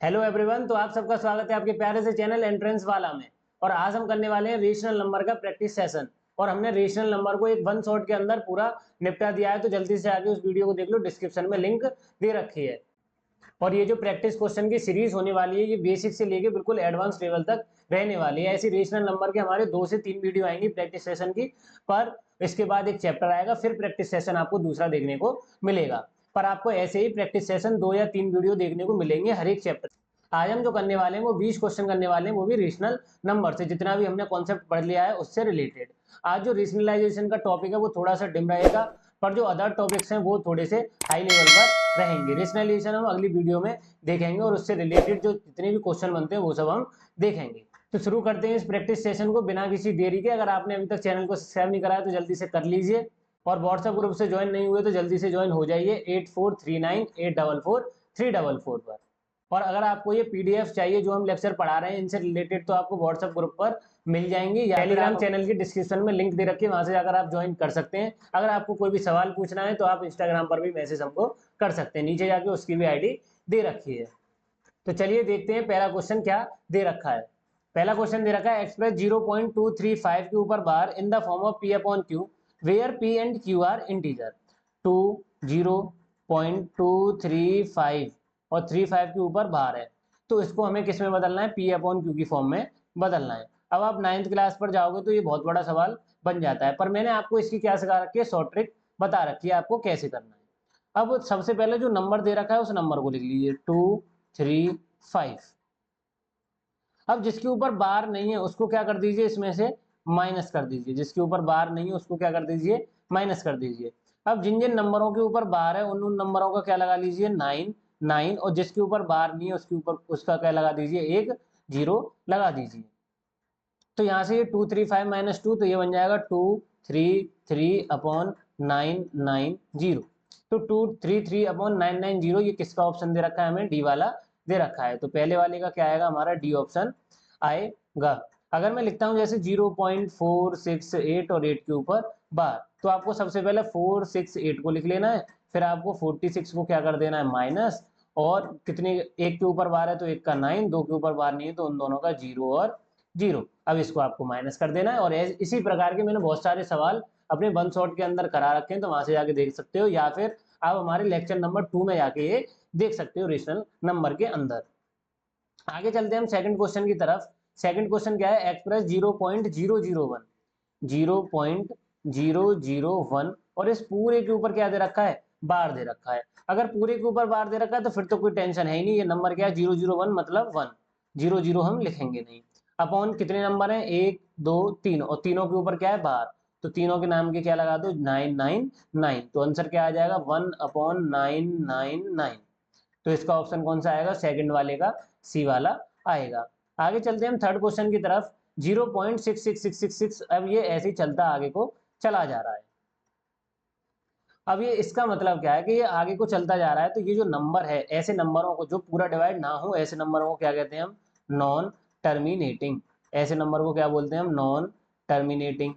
Hello everyone, तो आप सबका स्वागत है आपके प्यारे से चैनल एंट्रेंस वाला में। और आज हम करने वाले हैं रेशनल नंबर का प्रैक्टिस सेशन। और हमने रेशनल नंबर को एक वन शॉट के अंदर पूरा निपटा दिया है, तो जल्दी से आके उस वीडियो को देख लो, डिस्क्रिप्शन में लिंक दे रखी है। और ये जो प्रैक्टिस क्वेश्चन की सीरीज होने वाली है, ये बेसिक से लेके बिल्कुल एडवांस लेवल तक रहने वाली है। ऐसी रेशनल नंबर के हमारे 2 से 3 वीडियो आएंगी प्रैक्टिस सेशन की, पर इसके बाद एक चैप्टर आएगा, फिर प्रैक्टिस सेशन आपको दूसरा देखने को मिलेगा। पर आपको ऐसे ही प्रैक्टिस सेशन 2 या 3 वीडियो देखने को मिलेंगे हर एक चैप्टर। आज हम जो करने वाले हैं वो 20 क्वेश्चन करने वाले हैं, वो भी रेशनल नंबर से। जितना भी हमने कॉन्सेप्ट पढ़ लिया है उससे रिलेटेड। आज जो रेशनलाइजेशन का टॉपिक है वो थोड़ा सा डिम रहेगा, पर जो अदर टॉपिक्स हैं वो थोड़े से हाई लेवल पर रहेंगे। रेशनलाइजेशन हम अगली वीडियो में देखेंगे और उससे रिलेटेड जो जितने भी क्वेश्चन बनते हैं वो सब हम देखेंगे। तो शुरू करते हैं इस प्रैक्टिस सेशन को बिना किसी देरी के। अगर आपने अभी तक चैनल को सब्सक्राइब नहीं कराया तो जल्दी से कर लीजिए, और व्हाट्सएप ग्रुप से ज्वाइन नहीं हुए तो जल्दी से ज्वाइन हो जाइए 8439844344 पर। और अगर आपको ये पीडीएफ चाहिए जो हम लेक्चर पढ़ा रहे हैं इनसे रिलेटेड, तो आपको व्हाट्सएप ग्रुप पर मिल जाएंगी, या टेलीग्राम चैनल की डिस्क्रिप्शन में लिंक दे रखी है, वहां से जाकर आप ज्वाइन कर सकते हैं। अगर आपको कोई भी सवाल पूछना है तो आप इंस्टाग्राम पर भी मैसेज हमको कर सकते हैं, नीचे जाके उसकी भी आईडी दे रखी है। तो चलिए देखते हैं पहला क्वेश्चन क्या दे रखा है। पहला क्वेश्चन दे रखा है, एक्सप्रेस 0.235 के ऊपर bar in the form of P upon Q where P and Q are integer. 0.235 और 35 के ऊपर बार है, तो इसको हमें किस में बदलना है, पी अपॉन क्यू की फॉर्म में बदलना है। अब आप 9th क्लास पर जाओगे तो ये बहुत बड़ा सवाल बन जाता है, पर मैंने आपको इसकी क्या सिखा रखी है, शॉर्ट ट्रिक बता रखी है आपको कैसे करना है। अब सबसे पहले जो नंबर दे रखा है उस नंबर को लिख लीजिए 235। अब जिसके ऊपर बार नहीं है उसको क्या कर दीजिए, इसमें से माइनस कर दीजिए। जिसके ऊपर बार नहीं है उसको क्या कर दीजिए, माइनस कर दीजिए। अब जिन जिन नंबरों के ऊपर बार है उन उन नंबरों का क्या लगा लीजिए, 9 9, और जिसके ऊपर बार नहीं है उसके ऊपर उसका क्या लगा दीजिए, एक 0 लगा दीजिए। तो यहाँ से ये 235 - 2, तो ये बन जाएगा 233/990। तो 233/990 ये किसका ऑप्शन दे रखा है, हमें डी वाला दे रखा है। तो पहले वाले का क्या आएगा, हमारा डी ऑप्शन आएगा। अगर मैं लिखता हूँ जैसे 0.468 और 8 के ऊपर बार, तो आपको सबसे पहले 468 को लिख लेना है, फिर आपको 46 को क्या कर देना है, माइनस, और कितने, एक के ऊपर बार है तो एक का 9, दो के ऊपर बार नहीं है तो उन दोनों का 0 और 0। अब इसको आपको माइनस कर देना है। और इसी प्रकार के मैंने बहुत सारे सवाल अपने वन शॉट के अंदर करा रखे हैं, तो वहां से जाके देख सकते हो, या फिर आप हमारे लेक्चर नंबर 2 में जाके ये देख सकते हो रेशनल नंबर के अंदर। आगे चलते हैं हम सेकंड क्वेश्चन की तरफ। सेकंड क्वेश्चन क्या है, एक्सप्रेस 0.001 0.001, और इस पूरे के ऊपर क्या दे रखा है, बार दे रखा है। अगर पूरे के ऊपर बार दे रखा है तो फिर तो कोई टेंशन है ही नहीं, ये नंबर क्या है 001 मतलब 1, 00 हम लिखेंगे नहीं। अपॉन कितने नंबर हैं, 1 2 3, और तीनों के ऊपर क्या है, बार, तो तीनों के नाम के क्या लगा दो, 999। तो आंसर क्या आ जाएगा, 1/999। तो इसका ऑप्शन कौन सा आएगा, सेकंड वाले का सी वाला आएगा। आगे चलते हैं हम थर्ड क्वेश्चन की तरफ। 0.66666, अब ये ऐसे ही चलता आगे को चला जा रहा है। अब ये इसका मतलब क्या है कि ये आगे को चलता जा रहा है, तो ये जो नंबर है, ऐसे नंबरों को जो पूरा डिवाइड ना हो, ऐसे नंबरों को क्या कहते हैं हम, नॉन टर्मिनेटिंग। ऐसे नंबर को क्या बोलते हैं हम, नॉन टर्मिनेटिंग।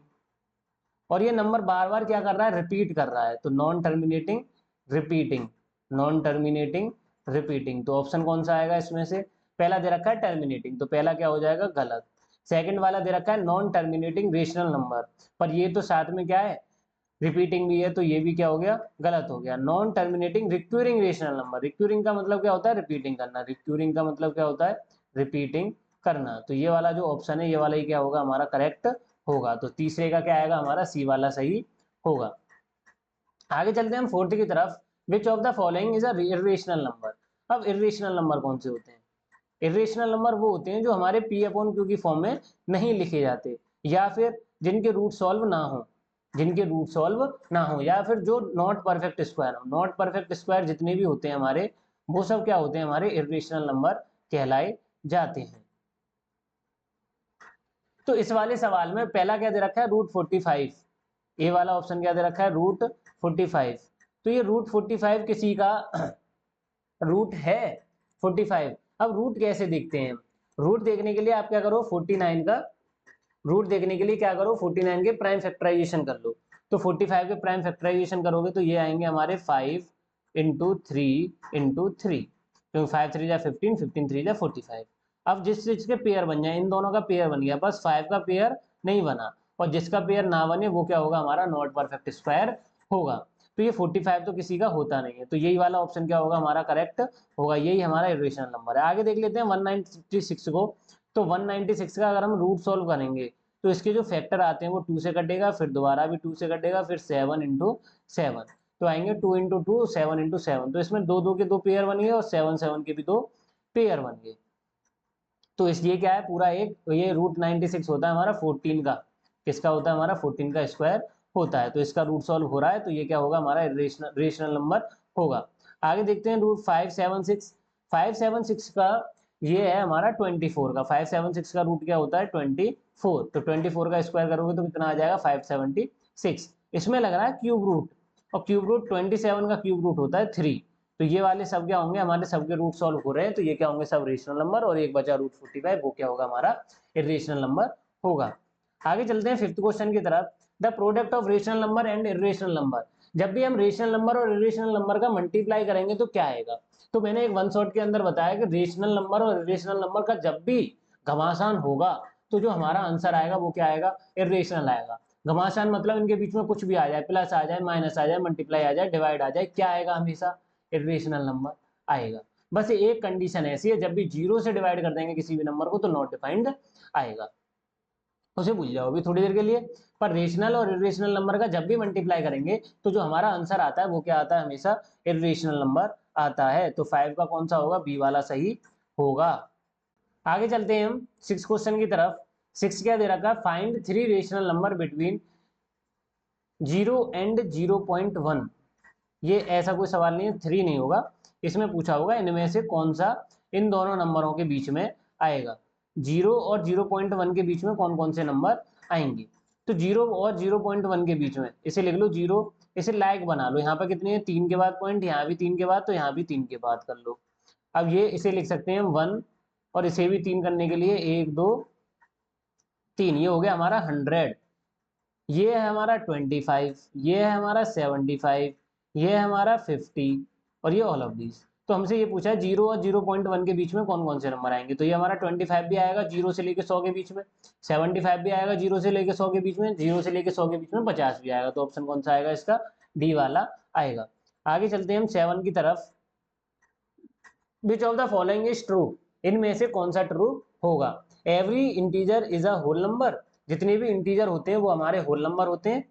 और ये नंबर बार बार क्या कर रहा है, रिपीट कर रहा है, तो non terminating repeating, non terminating repeating. तो ऑप्शन कौन सा आएगा इसमें से, पहला दे रखा है टर्मिनेटिंग, तो पहला क्या हो जाएगा, गलत। सेकंड वाला दे रखा है नॉन टर्मिनेटिंग रेशनल नंबर, पर ये तो साथ में क्या है, रिपीटिंग भी है, तो ये भी क्या हो गया, गलत हो गया। Non terminating recurring rational number, recurring का मतलब क्या होता है, रिपीटिंग करना, रिक्यूरिंग का मतलब क्या होता है, रिपीटिंग करना। तो ये वाला जो ऑप्शन है ये वाला ही क्या होगा, हमारा करेक्ट होगा। तो तीसरे का क्या आएगा, हमारा सी वाला सही होगा। आगे चलते हैं हम फोर्थ की तरफ। Which of the following is a irrational number. अब इर्रेशनल नंबर कौन से होते हैं, इर्रेशनल नंबर वो होते हैं जो हमारे पी अपॉन क्यू की फॉर्म में नहीं लिखे जाते, या फिर जिनके रूट सॉल्व ना हो, जिनके रूट सॉल्व ना हो, या फिर जो नॉट परफेक्ट स्क्वायर हो। नॉट परफेक्ट स्क्वायर जितने भी होते हैं हमारे, वो सब क्या होते हैं, हमारे इर्रेशनल नंबर कहलाए जाते हैं। तो इस वाले सवाल में पहला क्या दे रखा है, √45। ए वाला ऑप्शन क्या दे रखा है, √45। तो ये √45 किसी का रूट है 45। अब रूट कैसे देखते हैं, रूट देखने के लिए आप क्या करो, 49 का रूट देखने के लिए क्या करो, 49 के प्राइम फैक्टराइजेशन कर लो। तो 45 के प्राइम फैक्टराइजेशन करोगे तो ये आएंगे हमारे 5 × 3 × 3। क्योंकि 5 3 जा 15, 15 3 जा 45। अब जिस चीज के पेयर बन जाए, इन दोनों का पेयर बन गया, बस 5 का पेयर नहीं बना, और जिसका पेयर ना बने वो क्या होगा, हमारा नॉट परफेक्ट स्क्वायर होगा। तो ये 45 तो किसी का होता नहीं है, तो यही वाला ऑप्शन क्या होगा हमारा करेक्ट होगा, यही हमारा इरेशनल नंबर है। आगे देख लेते हैं 196 को। तो 196 का अगर हम रूट सॉल्व करेंगे तो इसके जो फैक्टर आते हैं वो 2 से कटेगा, फिर दोबारा भी 2 से कटेगा, फिर 7 इंटू 7, तो आएंगे 2 इंटू 2 7 इंटू 7, तो इसमें दो दो के दो पेयर बन गए और 7 7 के भी दो पेयर बन गए। तो इसलिए क्या है, पूरा एक ये रूट 96 होता है हमारा 14 का, किसका होता है हमारा 14 का स्क्वायर होता है। तो इसका रूट सॉल्व हो रहा है, तो ये क्या होगा हमारा रेशनल नंबर होगा। आगे देखते हैं रूट 576। 576 का ये है हमारा 24 का, 576 का रूट क्या होता है 24, तो 24 का स्क्वायर करोगे तो कितना आ जाएगा 576। इसमें लग रहा है क्यूब रूट, और क्यूब रूट 27 का क्यूब रूट होता है 3, तो ये वाले सब क्या होंगे हमारे, सबके रूट सॉल्व हो रहे हैं, तो ये क्या होंगे सब रेशनल नंबर, और एक बचा रूट 45 वो क्या होगा हमारा इरेशनल नंबर होगा। आगे चलते हैं फिफ्थ क्वेश्चन की तरफ। The product of rational number and irrational number, जब भी हम रेशनल नंबर और इरेशनल नंबर का मल्टीप्लाई करेंगे तो क्या आएगा। तो मैंने एक वन शॉट के अंदर बताया कि रेशनल नंबर और इरेशनल नंबर का जब भी घमासान होगा तो जो हमारा आंसर आएगा वो क्या आएगा, इरेशनल आएगा। घमासान मतलब इनके बीच में कुछ भी आ जाए, प्लस आ जाए, माइनस आ जाए, मल्टीप्लाई आ जाए, डिवाइड आ जाए, क्या आएगा हमेशा इरेशनल नंबर आएगा। बस एक कंडीशन ऐसी है, जब भी जीरो से डिवाइड कर देंगे किसी भी नंबर को तो नॉट डिफाइंड आएगा, उसे भूल जाओ अभी थोड़ी देर के लिए। पर रेशनल और इरेशनल नंबर का जब भी मल्टीप्लाई करेंगे तो जो हमारा आंसर आता है वो क्या आता है, हमेशा इरेशनल नंबर आता है। तो 5 का कौन सा होगा, बी वाला सही होगा। आगे चलते हैं हम सिक्स क्वेश्चन की तरफ। सिक्स क्या दे रखा है, find 3 rational number between 0 and 0.1। ये ऐसा कोई सवाल नहीं है, 3 नहीं होगा, इसमें पूछा होगा इनमें से कौन सा इन दोनों नंबरों के बीच में आएगा, 0 और 0.1 के बीच में कौन कौन से नंबर आएंगे। तो 0 और 0.1 के बीच में इसे लिख लो 0, इसे लाइक बना लो, यहाँ पर कितने हैं 3 के बाद पॉइंट, यहाँ भी 3 के बाद, तो यहाँ भी 3 के बाद कर लो। अब ये इसे लिख सकते हैं हम 1, और इसे भी 3 करने के लिए 1 2 3, ये हो गया हमारा 100, ये है हमारा 25, ये है हमारा 75, ये है हमारा 50, और ये ऑल ऑफ दीज। तो हमसे ये पूछा है 0 और 0.1 के बीच में कौन कौन से नंबर आएंगे, तो ये हमारा 25 भी आएगा 0 से लेके 100 के बीच में, 75 भी आएगा 0 से लेके 100 के बीच में, 0 से लेके 100 के बीच में 50 भी आएगा। तो ऑप्शन कौन सा आएगा इसका, डी वाला आएगा। आगे चलते हैं हम 7 की तरफ। Which of the following is true, इनमें से कौन सा ट्रू होगा। Every integer is a whole number, जितने भी इंटीजर होते हैं वो हमारे होल नंबर होते हैं।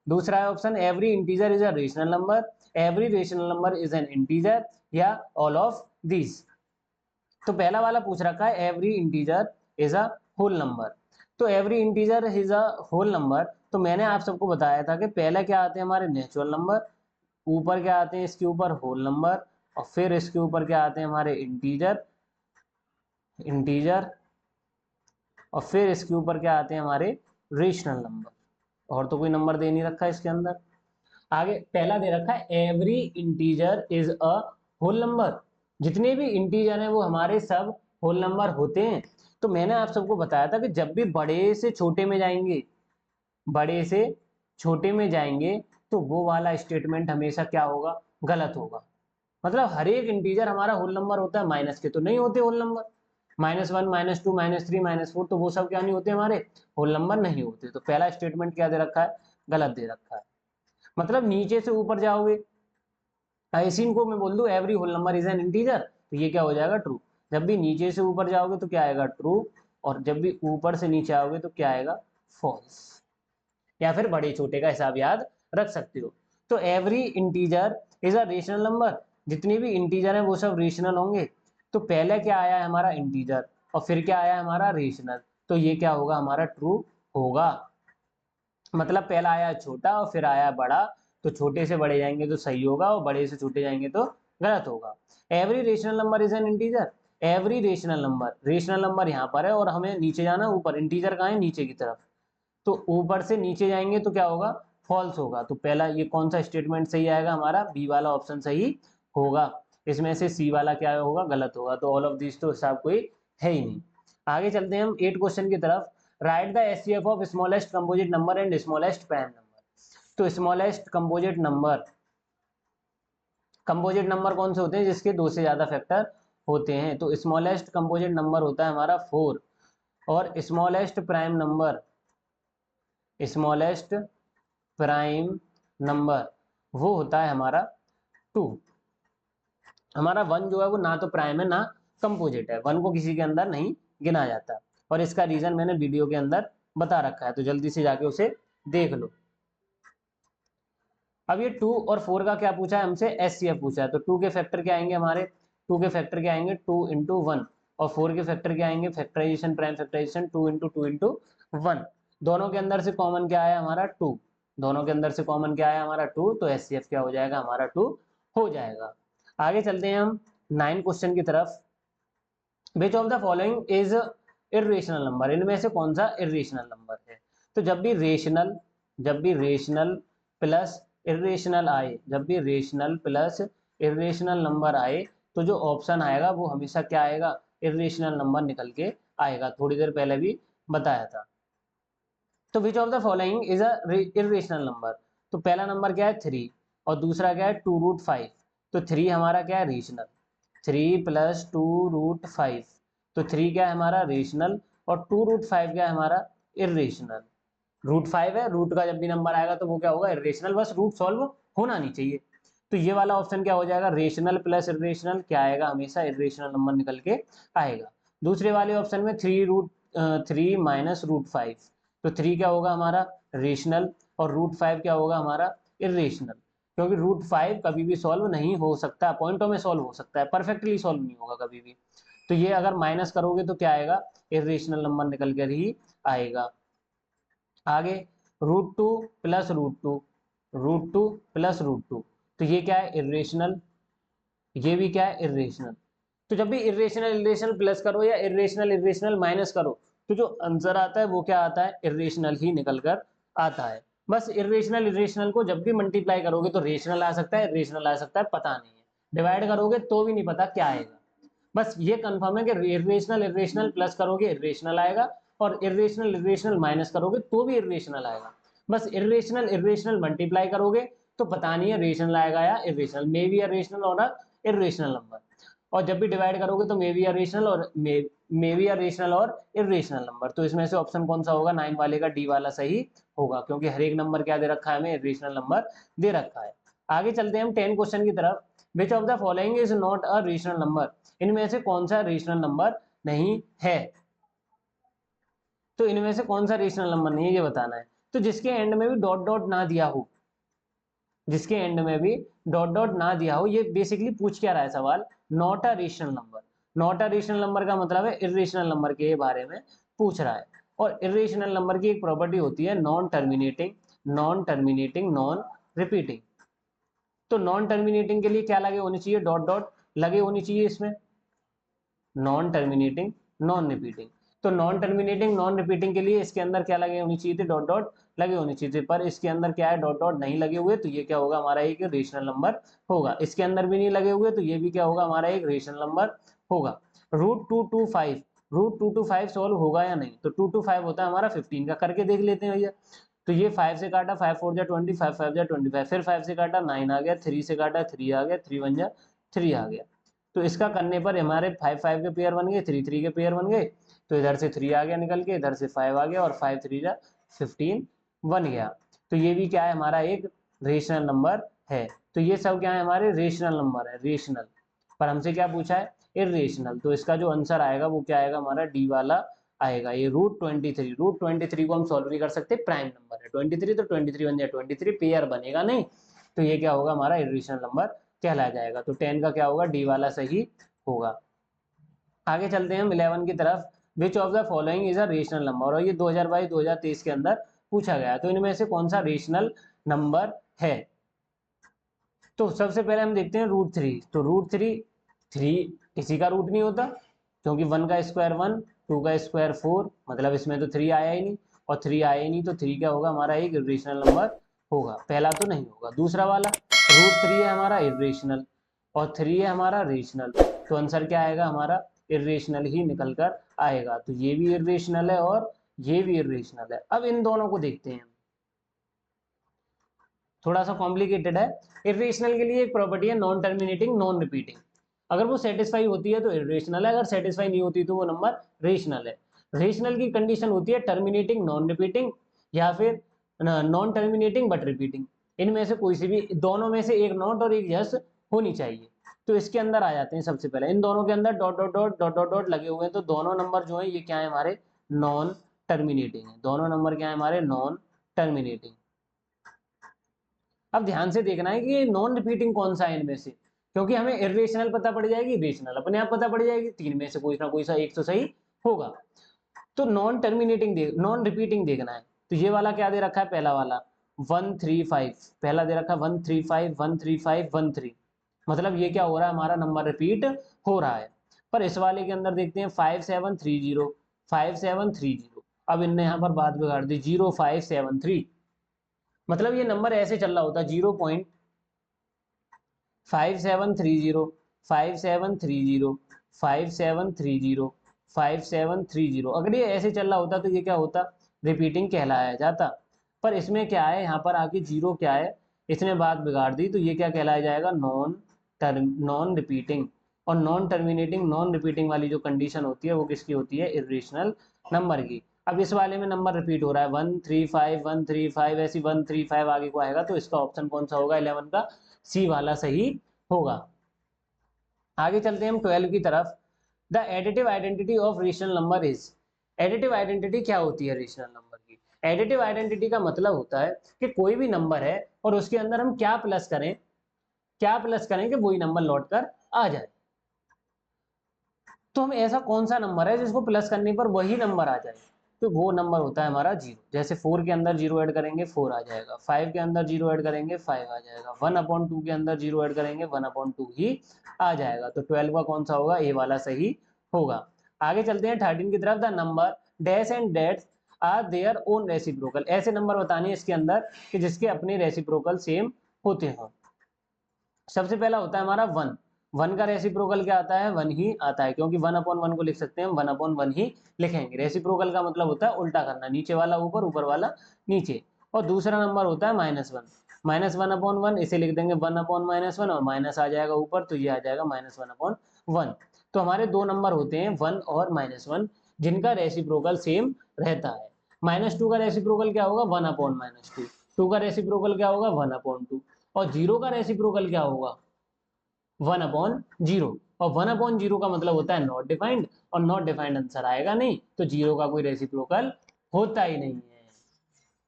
दूसरा है option every integer is a rational number, every rational number is an integer, या ऑल ऑफ दीज। तो पहला वाला पूछ रखा है every integer is a whole number, तो every integer is a whole number, तो मैंने आप सबको बताया था कि पहले क्या आते हैं हमारे नेचुरल नंबर, ऊपर क्या आते हैं इसके ऊपर होल नंबर, और फिर इसके ऊपर क्या आते हैं हमारे इंटीजर, इंटीजर, और फिर इसके ऊपर क्या आते हैं हमारे रेशनल नंबर। और तो कोई नंबर दे नहीं रखा है इसके अंदर। आगे पहला दे रखा है every integer is a whole number, जितने भी इंटीजर हैं वो हमारे सब होल नंबर होते हैं। तो मैंने आप सबको बताया था कि जब भी बड़े से छोटे में जाएंगे, बड़े से छोटे में जाएंगे, तो वो वाला स्टेटमेंट हमेशा क्या होगा, गलत होगा। मतलब हर एक इंटीजर हमारा होल नंबर होता है, माइनस के तो नहीं होते होल नंबर, -1 -2 -3 -4 तो वो सब क्या नहीं होते हमारे होल नंबर नहीं होते। तो पहला स्टेटमेंट क्या दे रखा है, गलत दे रखा है। मतलब नीचे से ऊपर जाओगे, ऐसे इनको मैं बोल दूं every whole number is an integer, तो ये क्या हो जाएगा ट्रू। जब भी नीचे से ऊपर जाओगे तो क्या आएगा ट्रू, और जब भी ऊपर से नीचे आओगे तो क्या आएगा फॉल्स, या फिर बड़े छोटे का हिसाब याद रख सकते हो। तो every integer is a rational number, जितने भी इंटीजर हैं वो सब रेशनल होंगे। तो पहले क्या आया है हमारा इंटीजर, और फिर क्या आया हमारा रेशनल, तो ये क्या होगा हमारा ट्रू होगा। मतलब पहला आया छोटा और फिर आया बड़ा, तो छोटे से बड़े जाएंगे तो सही होगा, और बड़े से छोटे जाएंगे तो गलत होगा। Every rational number is an integer, every rational number यहाँ पर है, और हमें नीचे जाना, ऊपर इंटीजर कहाँ है नीचे की तरफ, तो ऊपर से नीचे जाएंगे तो क्या होगा फॉल्स होगा। तो पहला ये कौन सा स्टेटमेंट सही आएगा हमारा, बी वाला ऑप्शन सही होगा। इसमें से सी वाला क्या होगा, गलत होगा। तो ऑल ऑफ दिस तो हिसाब कोई है ही नहीं। आगे चलते हैं हम 8 क्वेश्चन की तरफ। Right the HCF of smallest composite number and smallest prime number. तो स्मॉलेस्ट कंपोजिट नंबर कौन से होते हैं, जिसके 2 से ज्यादा फैक्टर होते हैं। तो स्मॉलेस्ट कंपोजिट नंबर होता है हमारा 4 और smallest prime number, smallest prime number वो होता है हमारा 2। हमारा 1 जो है वो ना तो प्राइम है ना कंपोजिट है, 1 को किसी के अंदर नहीं गिना जाता और इसका रीजन मैंने वीडियो के अंदर बता रखा है, तो जल्दी से जाके उसे देख लो। अब ये 2 और 4 का क्या पूछा है हमसे, एचसीएफ पूछा है। तो 2 के फैक्टर क्या आएंगे हमारे, 2 के फैक्टर क्या आएंगे 2 इंटू 1 और 4 के फैक्टर क्या आएंगे factorization prime factorization 2 into 2 into 1। दोनों के अंदर से कॉमन क्या आया हमारा 2, दोनों के अंदर से कॉमन क्या आया हमारा 2, तो एचसीएफ क्या हो जाएगा हमारा 2 हो जाएगा। आगे चलते हैं हम 9 क्वेश्चन की तरफ। Which of the following is irrational number, इनमें से कौन सा इर्रेशनल नंबर है। तो जब भी रेशनल प्लस इर्रेशनल आए, जब भी रेशनल प्लस इर्रेशनल नंबर आए तो जो ऑप्शन आएगा वो हमेशा क्या आएगा, इर्रेशनल नंबर निकल के आएगा। थोड़ी देर पहले भी बताया था। तो विच of the following is a irrational number, तो पहला नंबर क्या है 3 और दूसरा क्या है 2√5। तो 3 हमारा क्या है रेशनल, 3 प्लस 2√5, तो 3 क्या है हमारा रेशनल और 2√5 क्या है हमारा इर्रेशनल। √5 है, रूट का जब भी नंबर आएगा तो वो क्या होगा इर्रेशनल, बस रूट सॉल्व होना नहीं चाहिए। तो ये वाला ऑप्शन क्या हो जाएगा, रेशनल प्लस इर्रेशनल क्या आएगा, हमेशा इर्रेशनल नंबर निकल के आएगा। दूसरे वाले ऑप्शन में 3 माइनस √5, तो 3 क्या होगा हमारा रेशनल और √5 क्या होगा हमारा इर्रेशनल, क्योंकि √5 कभी भी सॉल्व नहीं हो सकता, पॉइंटों में सॉल्व हो सकता है, परफेक्टली सॉल्व नहीं होगा कभी भी। तो ये अगर माइनस करोगे तो क्या आएगा, इर्रेशनल नंबर निकल कर ही आएगा। आगे √2 प्लस √2, √2 प्लस √2, तो ये क्या है इर्रेशनल, ये भी क्या है इर्रेशनल। तो जब भी इर्रेशनल इर्रेशनल प्लस करो या इर्रेशनल इर्रेशनल माइनस करो तो जो आंसर आता है वो क्या आता है, इर्रेशनल ही निकल कर आता है। बस इर्रेशनल इर्रेशनल को जब भी मल्टीप्लाई करोगे तो रेशनल आ सकता है, इर्रेशनल आ सकता है, पता नहीं है। डिवाइड करोगे तो भी नहीं पता क्या आएगा। बस ये कंफर्म है कि इर्रेशनल इर्रेशनल प्लस करोगे इर्रेशनल आएगा और इर्रेशनल इर्रेशनल माइनस करोगे तो भी इर्रेशनल आएगा। बस इर्रेशनल इर्रेशनल मल्टीप्लाई करोगे तो पता नहीं है रेशनल आएगा या इर्रेशनल, मे बी रेशनल और इर्रेशनल नंबर। और जब भी डिवाइड करोगे तो मे बी रेशनल और मे बी रेशनल और इर्रेशनल नंबर। तो इसमें से ऑप्शन कौन सा होगा, 9 वाले का डी वाला सही होगा, क्योंकि हर एक नंबर क्या दे रखा है हमें, इर्रेशनल नंबर दे रखा है। आगे चलते हैं हम 10 क्वेश्चन की तरफ। Which of the following is not a rational number, इनमें से कौन सा रेशनल नंबर नहीं है। तो इनमें से कौन सा रेशनल नंबर नहीं है ये बताना है। तो जिसके एंड में भी डॉट डॉट ना दिया हो, जिसके एंड में भी डॉट डॉट ना दिया हो, ये बेसिकली पूछ क्या रहा है सवाल, not a rational number. Not a rational number का मतलब है इर्रेशनल नंबर के बारे में पूछ रहा है। और इर्रेशनल नंबर की एक प्रॉपर्टी होती है non terminating, non terminating, non repeating. तो नॉन टर्मिनेटिंग के लिए क्या लगे होनी चाहिए, डॉट डॉट लगे होनी चाहिए इसमें, नॉन टर्मिनेटिंग नॉन रिपीटिंग। तो नॉन टर्मिनेटिंग नॉन रिपीटिंग के लिए इसके अंदर क्या लगे होनी चाहिए थे, डॉट डॉट लगे होनी चाहिए थे, पर इसके अंदर क्या है डॉट डॉट नहीं लगे हुए, तो ये क्या होगा हमारा एक रेशनल नंबर होगा। इसके अंदर भी नहीं लगे हुए तो ये भी क्या होगा हमारा एक रेशनल नंबर होगा। √225, √225 सॉल्व होगा या नहीं, तो 225 होता है हमारा 15 का, करके देख लेते हैं भैया। तो ये 5 से काटा, 5 4 जा 20, 5 5 जा 25, फिर 5 से काटा 9 आ गया, 3 से काटा 3 आ गया, 3 1 जा 3 आ गया। तो इसका करने पर हमारे 5 5 के पेयर बन गए, 3 3 के पेयर बन गए, तो इधर से 3 आ गया निकल के, इधर से 5 आ गया और 5 3 जा 15 बन गया। तो ये भी क्या है हमारा एक रेशनल नंबर है। तो ये सब क्या है हमारे रेशनल नंबर है, रेशनल। पर हमसे क्या पूछा है, इर्रेशनल। तो इसका जो आंसर आएगा वो क्या आएगा हमारा डी वाला आएगा। ये √23 को हम सॉल्व नहीं कर सकते, प्राइम नंबर है 23, तो 23 बन जाए 23, पेयर बनेगा नहीं, तो ये क्या होगा हमारा इर्रेशनल नंबर कहला जाएगा। तो 10 का क्या होगा, डी वाला सही होगा। आगे चलते हैं हम 11 की तरफ। Which of the following is a rational number, और ये 2022-2023 के अंदर पूछा गया, तो इनमें से कौन सा रेशनल नंबर है। तो सबसे पहले हम देखते हैं √3। तो √3 किसी का रूट नहीं होता, क्योंकि 1 का स्क्वायर 1, 2 का स्क्वायर 4, मतलब इसमें तो 3 आया ही नहीं, और 3 आया ही नहीं तो 3 क्या होगा हमारा एक इर्रेशनल नंबर होगा, पहला तो नहीं होगा। दूसरा वाला √3 है हमारा इर्रेशनल और 3 है हमारा रेशनल, तो आंसर क्या आएगा हमारा इर्रेशनल ही निकल कर आएगा। तो ये भी इर्रेशनल है और ये भी इर्रेशनल है। अब इन दोनों को देखते हैं, थोड़ा सा कॉम्प्लिकेटेड है। इर्रेशनल के लिए एक प्रॉपर्टी है नॉन टर्मिनेटिंग नॉन रिपीटिंग। अगर वो सेटिस्फाई होती है तो इरेशनल है, अगर सेटिस्फाई नहीं होती तो वो नंबर रेशनल है। रेशनल की कंडीशन होती है टर्मिनेटिंग नॉन रिपीटिंग या फिर नॉन टर्मिनेटिंग बट रिपीटिंग। इनमें से कोई सी भी, दोनों में से एक नॉट और एक यस होनी चाहिए। तो इसके अंदर आ जाते हैं सबसे पहले, इन दोनों के अंदर dot dot dot dot dot dot लगे हुए हैं, तो दोनों नंबर जो है ये क्या है हमारे नॉन टर्मिनेटिंग है। दोनों नंबर क्या है हमारे नॉन टर्मिनेटिंग। अब ध्यान से देखना है कि ये नॉन रिपीटिंग कौन सा है इनमें से, क्योंकि हमें इरेशनल पता पड़ जाएगी, रेशनल अपने आप पता पड़ जाएगी, तीन में से कोई ना कोई सा एक तो सही होगा। तो नॉन टर्मिनेटिंग नॉन रिपीटिंग देखना है। तो ये वाला क्या दे रखा है, पहला वाला 135, पहला दे रखा है 135 135 13, मतलब ये क्या हो रहा है हमारा नंबर रिपीट हो रहा है। पर इस वाले के अंदर देखते हैं 5730 5730, अब इनने यहाँ पर बात बिगाड़ दी 0573, मतलब ये नंबर ऐसे चल रहा होता 0.5730 5730 5730 5730, अगर ये ऐसे चल रहा होता तो ये क्या होता, रिपीटिंग कहलाया जाता। पर इसमें क्या है, यहाँ पर आके जीरो क्या है, इसने बात बिगाड़ दी, तो ये क्या कहलाया जाएगा नॉन रिपीटिंग। और नॉन टर्मिनेटिंग नॉन रिपीटिंग वाली जो कंडीशन होती है वो किसकी होती है, इरेशनल नंबर की। अब इस वाले में नंबर रिपीट हो रहा है 135 135, ऐसी 135 आगे को आएगा, तो इसका ऑप्शन कौन सा होगा 11 का, सी वाला सही होगा। आगे चलते हैं हम 12 की तरफ। The additive identity of rational number is, additive identity क्या होती है रेशनल नंबर की। एडिटिव आइडेंटिटी का मतलब होता है कि कोई भी नंबर है और उसके अंदर हम क्या प्लस करें, क्या प्लस करें कि वही नंबर लौट कर आ जाए। तो हम ऐसा कौन सा नंबर है जिसको प्लस करने पर वही नंबर आ जाए, तो वो नंबर होता है हमारा जीरो। जैसे 4 के अंदर जीरो ऐड करेंगे 4 आ जाएगा, 5 के अंदर जीरो ऐड करेंगे 5 आ जाएगा, 1/2 के अंदर जीरो ऐड करेंगे 1/2 ही आ जाएगा। तो 12 का कौन सा होगा, ए वाला सही होगा। आगे चलते हैं 13 की तरफ। The number dash and dates are their own reciprocal, ऐसे नंबर बताने इसके अंदर कि जिसके अपने रेसिप्रोकल सेम होते हों। सबसे पहला होता है हमारा वन, वन का रेसिप्रोकल क्या आता है, वन ही आता है, क्योंकि 1/1 को लिख सकते हैं, 1/1 ही लिखेंगे। रेसिप्रोकल का मतलब होता है उल्टा करना, नीचे वाला ऊपर ऊपर वाला नीचे। और दूसरा नंबर होता है -1, -1/1, इसे लिख देंगे 1/-1 और माइनस आ जाएगा ऊपर, तो ये आ जाएगा -1/1। तो हमारे दो नंबर होते हैं 1 और -1 जिनका रेसिप्रोकल सेम रहता है। -2 का रेसिप्रोकल क्या होगा, 1/-2, 2 का रेसिप्रोकल क्या होगा 1/2, और 0 का रेसिप्रोकल क्या होगा 1/0, और 1/0 का मतलब होता है नॉट डिफाइंड, और नॉट डिफाइंड आंसर आएगा नहीं, तो 0 का कोई रेसिप्रोकल होता ही नहीं है।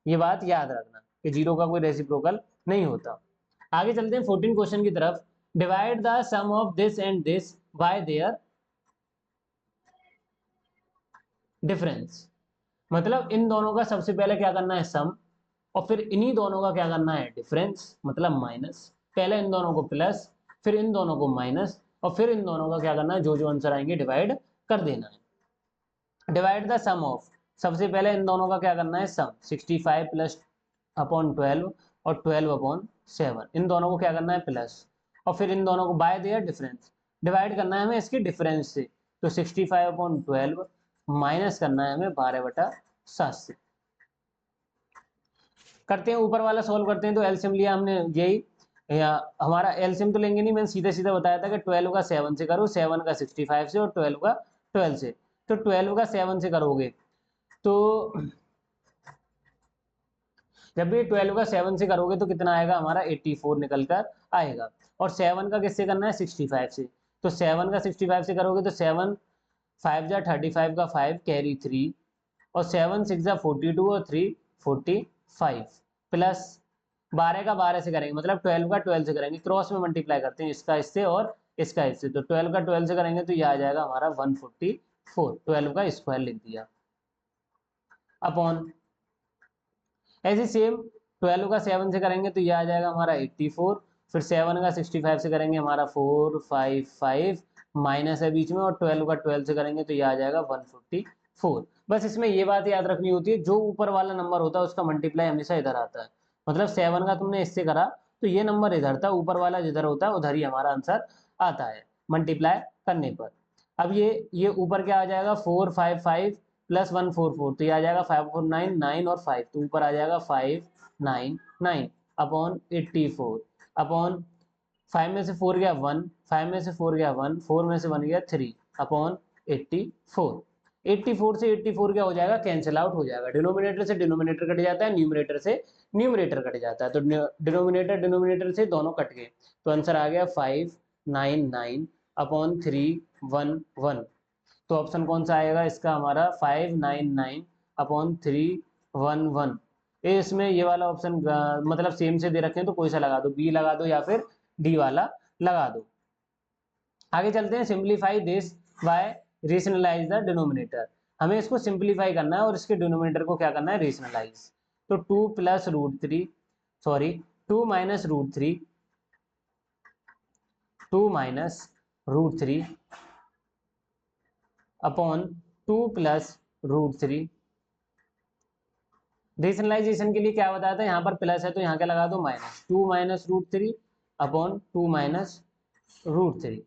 ये बात याद रखना कि 0 का कोई रेसिप्रोकल नहीं होता। आगे चलते हैं 14 क्वेश्चन की तरफ। Divide the sum of this and this by their difference, मतलब इन दोनों का सबसे पहले क्या करना है सम, और फिर इन्हीं दोनों का क्या करना है डिफरेंस, मतलब माइनस। पहले इन दोनों को प्लस, फिर इन दोनों को माइनस, और फिर इन दोनों का क्या करना है, जो जो आंसर आएंगे डिवाइड कर देना है। डिवाइड द सम ऑफ, सबसे पहले इन दोनों का क्या करना है सम, 65 प्लस अपॉन 12 और 12/7, इन दोनों को क्या करना है प्लस, और फिर इन दोनों को बाय देयर डिफरेंस, डिवाइड करना है हमें इसकी डिफरेंस से। तो 65/12 माइनस करना है हमें 12/7 से। करते हैं ऊपर वाला सॉल्व करते हैं। तो एलसीएम लिया हमने यही, या हमारा एलसीएम तो लेंगे नहीं, मैंने सीधे सीधे बताया था कि 12 का 7 से करो, 7 का 65 से, और 12 का 12 से। तो 12 का 7 से करोगे तो जब भी 12 का 7 से करोगे तो कितना आएगा हमारा 84 निकल कर आएगा। और 7 का किससे करना है 65 से, तो 7 का 65 से करोगे तो 7 5 जा 35 का 5 कैरी 3, और 7 6 जा 42 और 3 45, प्लस 12 का 12 से करेंगे, मतलब 12 का 12 से करेंगे, क्रॉस में मल्टीप्लाई करते हैं इसका इससे और इसका इससे, तो 12 का 12 से करेंगे तो ये आ जाएगा हमारा 144, 12 का स्क्वायर लिख दिया, अपॉन ऐसे सेम 12 का 7 से करेंगे तो ये आ जाएगा हमारा 84, फिर 7 का 65 से करेंगे हमारा 455, माइनस है बीच में, और 12 का 12 से करेंगे तो ये आ जाएगा 144। बस इसमें ये बात याद रखनी होती है, जो ऊपर वाला नंबर होता है उसका मल्टीप्लाई हमेशा इधर आता है, मतलब 7 का तुमने इससे करा तो ये नंबर इधर था, ऊपर वाला जिधर होता है उधर ही हमारा आंसर आता है मल्टीप्लाई करने पर। अब ये ऊपर क्या आ जाएगा 455 प्लस 144, तो ये आ जाएगा 549 9 और 5, तो ऊपर आ जाएगा 599 अपॉन 84, अपॉन 5 में से 4 गया 1, 5 में से 4 गया 1, 4 में से 1 गया 3 अपॉन 84। 84 से 84 क्या हो जाएगा, कैंसिल आउट हो जाएगा। डिनोमिनेटर से डिनोमिनेटर कट जाता है, न्यूमरेटर से न्यूमरेटर कट जाता है, तो डिनोमिनेटर डिनोमिनेटर से दोनों कट गए, तो आंसर आ गया 599 अपॉन 311। तो ऑप्शन कौन सा आएगा इसका हमारा, 599 अपॉन 311। इसमें ये वाला ऑप्शन मतलब सेम से दे रखे हैं, तो कोई सा लगा दो, बी लगा दो या फिर डी वाला लगा दो। आगे चलते हैं, simplify this by rationalize the denominator. हमें इसको सिंप्लीफाई करना है और इसके डिनोमिनेटर को क्या करना है, रेशनलाइज। तो 2 plus root 3 sorry 2 minus root 3 2 minus root 3 upon 2 plus root 3। Rationalization के लिए क्या बताया था, यहाँ पर प्लस है तो यहाँ क्या लगा दो minus, 2 minus root 3 upon 2 minus root 3।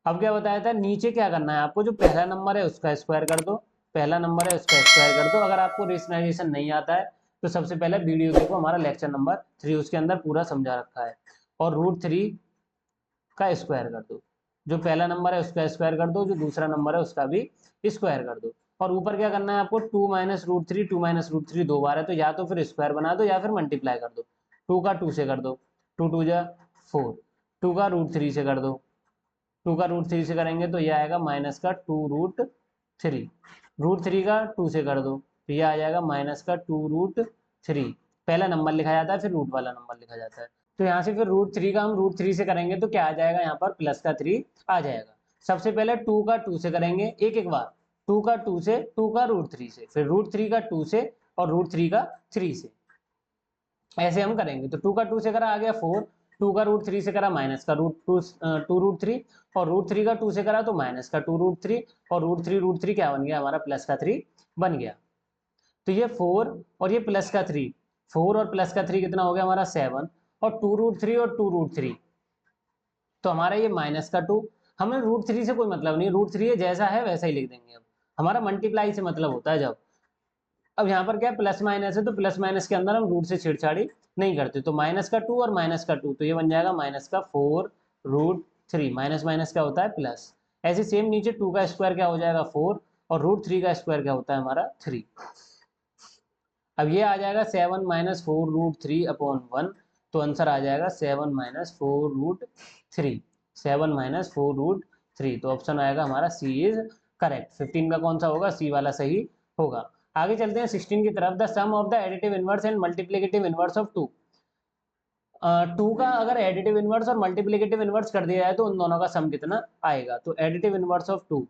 अब क्या बताया था, नीचे क्या करना है आपको, जो पहला नंबर है उसका स्क्वायर कर दो, पहला नंबर है उसका स्क्वायर कर दो। अगर आपको रेशनलाइजेशन नहीं आता है तो सबसे पहले वीडियो देखो, हमारा लेक्चर नंबर 3 उसके अंदर पूरा समझा रखा है। और रूट 3 का स्क्वायर कर दो, जो पहला नंबर है उसका स्क्वायर कर दो, जो दूसरा नंबर है उसका भी स्क्वायर कर दो। और ऊपर क्या करना है आपको, 2 माइनस रूट 3 2 माइनस रूट 3 दो बार है, तो या तो फिर स्क्वायर बना दो या फिर मल्टीप्लाई कर दो। 2 का 2 से कर दो, 2 2 जा 4, 2 का रूट 3 से कर दो, 2 का रूट 3 से करेंगे तो यह आएगा माइनस का 2 रूट 3, रूट 3 का 2 से कर दो तो यह आ जाएगा माइनस का 2 रूट 3। पहला नंबर लिखा जाता है फिर रूट वाला नंबर लिखा जाता है। तो यहाँ से फिर रूट 3 का हम रूट 3 से करेंगे तो क्या आ जाएगा, यहाँ पर प्लस का 3 आ जाएगा। सबसे पहले 2 का 2 से करेंगे एक एक बार, 2 का 2 से, 2 का रूट 3 से, फिर रूट 3 का 2 से और रूट 3 का 3 से, ऐसे हम करेंगे। तो 2 का 2 से करा आ गया 4, 2 का रूट 3 से करा माइनस का टू रूट 3 और रूट 3 का 2 से करा तो माइनस का 2 रूट 3 और रूट 3 क्या बन गया हमारा, प्लस का 3 बन गया। तो ये 4 और ये प्लस का 3, 4 और प्लस का 3 कितना हो गया हमारा 7 और 2 रूट 3 और 2 रूट 3, तो हमारा ये माइनस का 2। हमें रूट 3 से कोई मतलब नहीं, रूट 3 जैसा है वैसा ही लिख देंगे। अब हमारा मल्टीप्लाई से मतलब होता है जब, अब यहाँ पर क्या प्लस माइनस है तो प्लस माइनस के अंदर हम रूट से छेड़छाड़ी नहीं करते, तो माइनस का 2 और माइनस का 2, तो ये बन जाएगा माइनस का 4 रूट 3, माइनस माइनस क्या होता है प्लस। ऐसे सेम नीचे 2 का स्क्वायर क्या हो जाएगा 4 और रूट 3 का स्क्वायर क्या होता है हमारा 3। अब ये आ जाएगा 7 माइनस 4 रूट 3 अपॉन 1, तो आंसर आ जाएगा 7 माइनस 4 रूट 3, 7 माइनस 4 रूट 3, तो ऑप्शन आएगा हमारा सी इज करेक्ट। 15 का कौन सा होगा, सी वाला सही होगा। आगे चलते हैं 16 की तरफ, the sum of the additive inverse and multiplicative inverse of 2। 2 का अगर एडिटिव इनवर्स और मल्टीप्लिकेटिव इनवर्स कर दिया जाए तो उन दोनों का सम कितना आएगा। तो additive inverse of 2,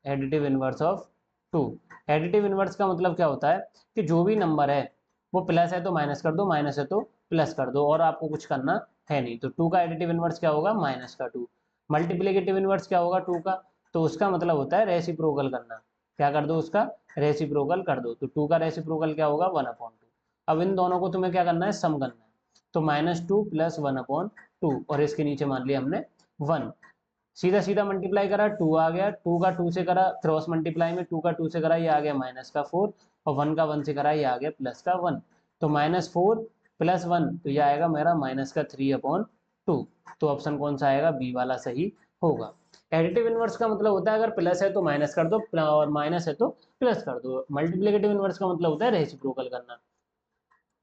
additive inverse of 2, additive inverse का मतलब क्या होता है कि जो भी नंबर है वो प्लस है तो माइनस कर दो, माइनस है तो प्लस कर दो, और आपको कुछ करना है नहीं। तो 2 का एडिटिव इनवर्स क्या होगा, माइनस का 2। मल्टीप्लिकेटिव इनवर्स क्या होगा 2 का, तो उसका मतलब होता है रेसिप्रोकल करना। क्या कर दो, उसका रेसिप्रोकल कर दो। तो 2 का रेसिप्रोकल क्या होगा 1/2। अब इन दोनों को तुम्हें क्या करना है, सम करना है। तो -2 + 1/2 और इसके नीचे मान लिया हमने 1, सीधा सीधा मल्टीप्लाई करा 2 आ गया, 2 का 2 से करा क्रॉस मल्टीप्लाई में, 2 का 2 से करा ये आ गया माइनस का 4 और 1 का 1 से करा ये आ गया प्लस का 1। तो -4 + 1 तो ये आएगा मेरा माइनस का 3/2। तो ऑप्शन कौन सा आएगा, बी वाला सही होगा। एडिटिव इनवर्स का मतलब होता है अगर प्लस है तो माइनस कर दो और माइनस है तो प्लस कर दो। मल्टीप्लिकेटिव इनवर्स का मतलब होता है रेसिप्रोकल करना।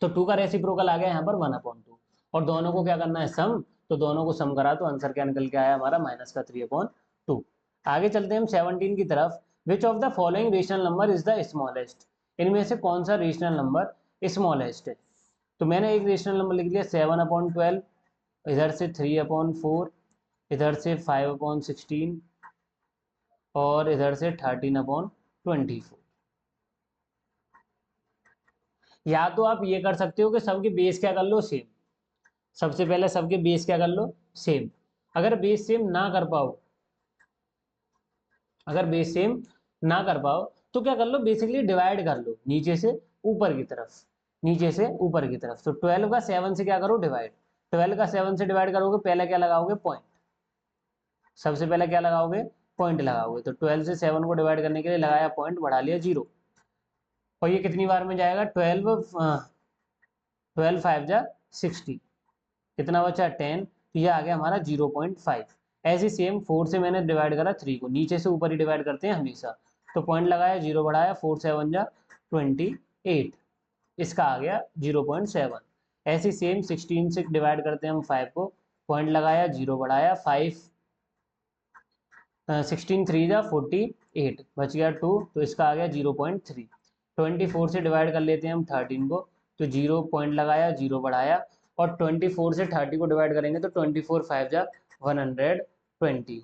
तो 2 का रेसिप्रोकल आ गया यहाँ पर 1/2 और दोनों को क्या करना है सम, तो दोनों को सम करा तो आंसर क्या निकल के आया हमारा माइनस का 3/2। आगे चलते हैं हम 17 की तरफ, which of the following rational number is the smallest. इनमें से कौन सा रेशनल नंबर स्मॉलेस्ट है। तो मैंने एक रेशनल नंबर लिख लिया 7/12, इधर से 3/4, इधर से 5/16 और इधर से 13/24। या तो आप ये कर सकते हो कि सबके बेस क्या कर लो सेम, सबसे पहले सबके बेस क्या कर लो सेम। अगर बेस सेम ना कर पाओ, अगर बेस सेम ना कर पाओ तो क्या कर लो, बेसिकली डिवाइड कर लो नीचे से ऊपर की तरफ, नीचे से ऊपर की तरफ। तो 12 का 7 से क्या करो डिवाइड, 12 का 7 से डिवाइड करोगे पहले क्या लगाओगे पॉइंट, सबसे पहले क्या लगाओगे पॉइंट लगाओगे। तो 12 से 7 को डिवाइड करने के लिए लगाया पॉइंट, बढ़ा लिया 0। और ये कितनी बार में जाएगा 12 5 जा 60, कितना बचा 10, तो ये आ गया हमारा 0.5। ऐसे सेम 4 से मैंने डिवाइड करा 3 को, नीचे से ऊपर ही डिवाइड करते हैं हमेशा, तो पॉइंट लगाया, 0 बढ़ाया, 4 7 जा 28, इसका आ गया 0.7। ऐसे सेम 16 से डिवाइड करते हैं हम 5 को, पॉइंट लगाया, 0 बढ़ाया, 5 16 3 जा 48, बच गया 2, तो इसका आ गया 0.3। 24 से डिवाइड कर लेते हैं हम 13 को, तो 0 पॉइंट लगाया, 0 बढ़ाया, और 24 से 30 को डिवाइड करेंगे तो 24 5 जा 120।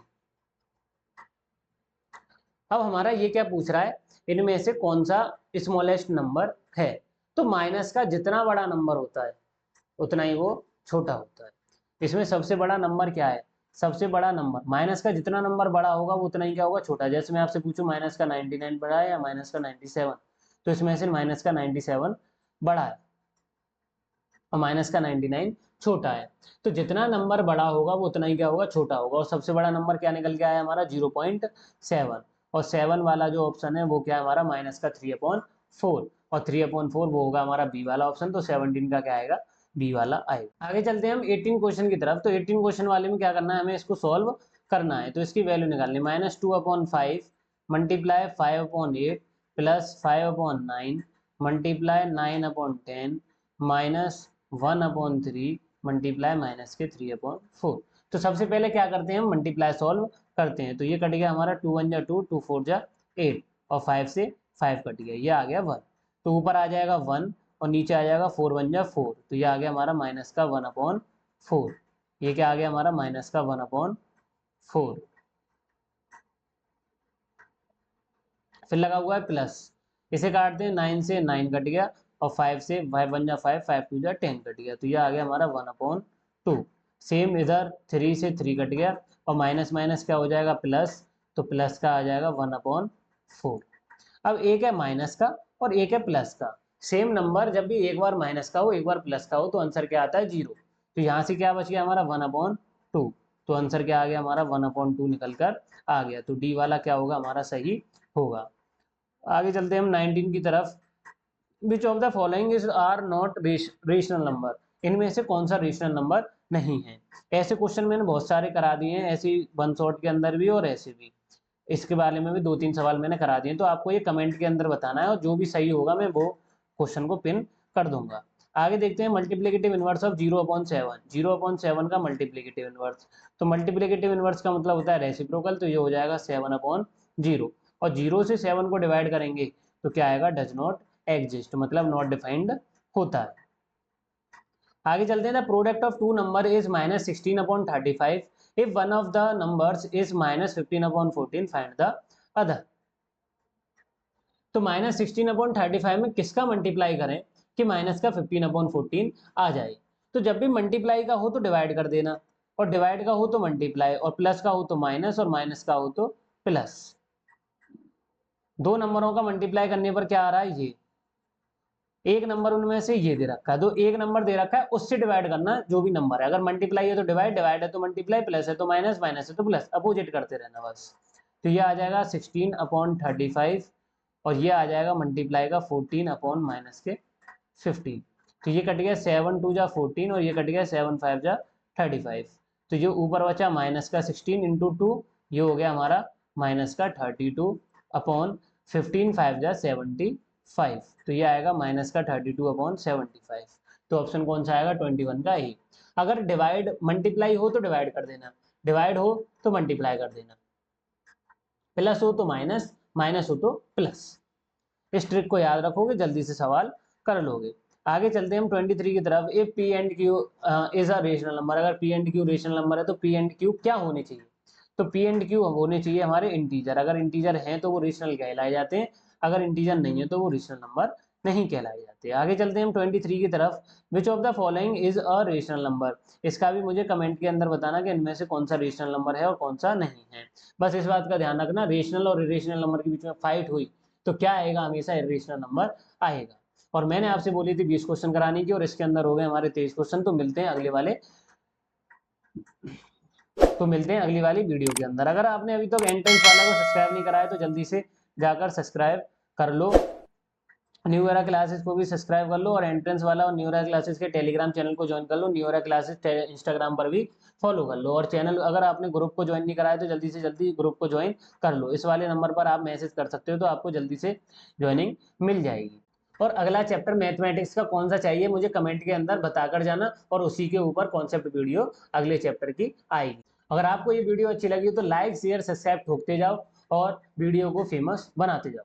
अब हमारा ये क्या पूछ रहा है, इनमें से कौन सा स्मॉलेस्ट नंबर है। तो माइनस का जितना बड़ा नंबर होता है उतना ही वो छोटा होता है। इसमें सबसे बड़ा नंबर क्या है, सबसे बड़ा नंबर, माइनस का जितना नंबर बड़ा होगा वो उतना ही क्या होगा, छोटा। जैसे मैं आपसे पूछूं माइनस का 99 बड़ा है या माइनस का 97, तो इसमें से माइनस का 97 बड़ा है और माइनस का 99 छोटा है। तो जितना नंबर बड़ा होगा वो उतना ही क्या होगा, छोटा होगा। और सबसे बड़ा नंबर क्या निकल के आया हमारा, 0.7। और 7 वाला जो ऑप्शन है वो क्या है हमारा, माइनस का 3/4, और 3/4 वो होगा हमारा बी वाला ऑप्शन। तो 17 का क्या आएगा, बी वाला आएगा। आगे चलते हैं हम 18 क्वेश्चन की तरफ। तो 18 क्वेश्चन वाले में क्या करना है, हमें इसको सॉल्व करना है। तो इसकी वैल्यू निकालनी, -2/5 multiply 5/8 plus 5/9 multiply 9/10 minus 1/3 multiply minus के 3/4। तो सबसे पहले क्या करते हैं, हम मल्टीप्लाई सॉल्व करते हैं। तो ये कट गया हमारा 2 1 जा 2, 2 4 जा 8, और 5 से 5 कट गया, ये आ गया 1। तो ऊपर आ जाएगा 1 और नीचे आ जाएगा 4 1 जा 4, तो ये आ गया हमारा माइनस का 1/4। ये क्या आ गया हमारा, माइनस का 1/4। फिर लगा हुआ है प्लस, इसे काटते हैं, 9 से 9 कट गया, और 5 से 5 1 जा 5, 5 2 जा 10 कट गया, तो ये आ गया हमारा 1/2। सेम इधर 3 से 3 कट गया, और माइनस माइनस क्या हो जाएगा, प्लस, तो प्लस का आ जाएगा 1/4। अब एक है माइनस का और एक है प्लस का। सेम नंबर जब भी एक बार माइनस का हो एक बार प्लस का हो तो आंसर क्या आता है, 0। तो यहाँ से क्या बच गया हमारा, 1/2। तो आंसर क्या आ गया हमारा, 1/2 निकल कर आ गया। तो डी वाला क्या होगा हमारा, सही होगा। आगे चलते हैं हम 19 की तरफ। Which of the following is are not rational number, इनमें से कौन सा रेशनल नंबर नहीं है। ऐसे क्वेश्चन मैंने बहुत सारे करा दिए हैं, ऐसी वन शॉट के अंदर भी और ऐसे भी, इसके बारे में भी 2-3 सवाल मैंने करा दिए। तो आपको ये कमेंट के अंदर बताना है, और जो भी सही होगा मैं वो क्वेश्चन को पिन कर दूंगा। आगे देखते हैं मल्टीप्लिकेटिव इनवर्स ऑफ 0/7। 0/7 का मल्टीप्लिकेटिव इनवर्स, तो मल्टीप्लिकेटिव इनवर्स का मतलब होता है रेसिप्रोकल, तो ये हो जाएगा 7/0। और 0 से 7 को डिवाइड करेंगे तो क्या आएगा, डज नॉट एग्जिस्ट, मतलब नॉट डिफाइंड होता है। आगे चलते हैं, the product of two number is -16/35 if one of the numbers is -15/14 find the other। तो -16/35 में किसका मल्टीप्लाई करें कि माइनस का 15/14 आ जाए। तो जब भी मल्टीप्लाई का हो तो डिवाइड कर देना, और डिवाइड का हो तो मल्टीप्लाई, और प्लस का हो तो माइनस, और माइनस का हो तो प्लस। दो नंबरों का मल्टीप्लाई करने पर क्या आ रहा है, ये एक नंबर उनमें से ये दे रखा है, तो एक नंबर दे रखा है उससे डिवाइड करना जो भी नंबर है। अगर मल्टीप्लाई है तो डिवाइड, डिवाइड है तो मल्टीप्लाई, प्लस है तो माइनस, माइनस है तो प्लस, अपोजिट करते रहना बस। तो ये आ जाएगा 16/35, और ये आ जाएगा मल्टीप्लाई का 14/माइनस के 15। तो ये कट गया 7 2 जा 14, और ये कट गया 7 5 जा 35। तो जो ऊपर बचा माइनस का 16 × 2, ये हो गया हमारा माइनस का 32/15, 5 जा 75। तो ये आएगा माइनस का 32/75। तो ऑप्शन कौन सा आएगा, 21 का ए। अगर डिवाइड मल्टीप्लाई हो तो डिवाइड कर देना, डिवाइड हो तो मल्टीप्लाई कर देना, प्लस हो तो माइनस, माइनस हो तो प्लस। इस ट्रिक को याद रखोगे जल्दी से सवाल कर लोगे। आगे चलते हैं हम 23 की तरफ। If P and Q is a rational number, अगर P and Q rational number है तो पी एंड क्यू क्या होने चाहिए। तो पी एंड क्यू होने चाहिए हमारे इंटीजर, अगर इंटीजर हैं तो वो रेशनल कहलाए जाते हैं, अगर इंटीजर नहीं है तो वो रेशनल नंबर नहीं कहलाए जाते। आगे चलते हैं हम 23 की तरफ। Which of the following is a rational number, इसका भी मुझे कमेंट के अंदर बताना कि इनमें से कौन सा रेशनल नंबर है और कौन सा नहीं है। बस इस बात का ध्यान रखना, रेशनल और इरेशनल नंबर के बीच में फाइट हुई तो क्या आएगा, हमेशा इरेशनल नंबर आएगा। और मैंने आपसे बोली थी 20 क्वेश्चन कराने की, और इसके अंदर हो गए हमारे 23 क्वेश्चन। तो मिलते हैं अगले वाली वीडियो के अंदर। अगर आपने अभी तक एंट्रेंस वाला को सब्सक्राइब नहीं कराया तो जल्दी से जाकर सब्सक्राइब कर लो, न्यू एरा क्लासेस को भी सब्सक्राइब कर लो, और एंट्रेंस वाला और न्यू एरा क्लासेस के टेलीग्राम चैनल को ज्वाइन कर लो। न्यू एरा क्लासेस इंस्टाग्राम पर भी फॉलो कर लो। और चैनल अगर आपने ग्रुप को ज्वाइन नहीं करा है तो जल्दी से जल्दी ग्रुप को ज्वाइन कर लो। इस वाले नंबर पर आप मैसेज कर सकते हो तो आपको जल्दी से ज्वाइनिंग मिल जाएगी। और अगला चैप्टर मैथमेटिक्स का कौन सा चाहिए मुझे कमेंट के अंदर बताकर जाना, और उसी के ऊपर कॉन्सेप्ट वीडियो अगले चैप्टर की आएगी। अगर आपको ये वीडियो अच्छी लगी तो लाइक शेयर सब्सक्राइब ठोकते जाओ और वीडियो को फेमस बनाते जाओ।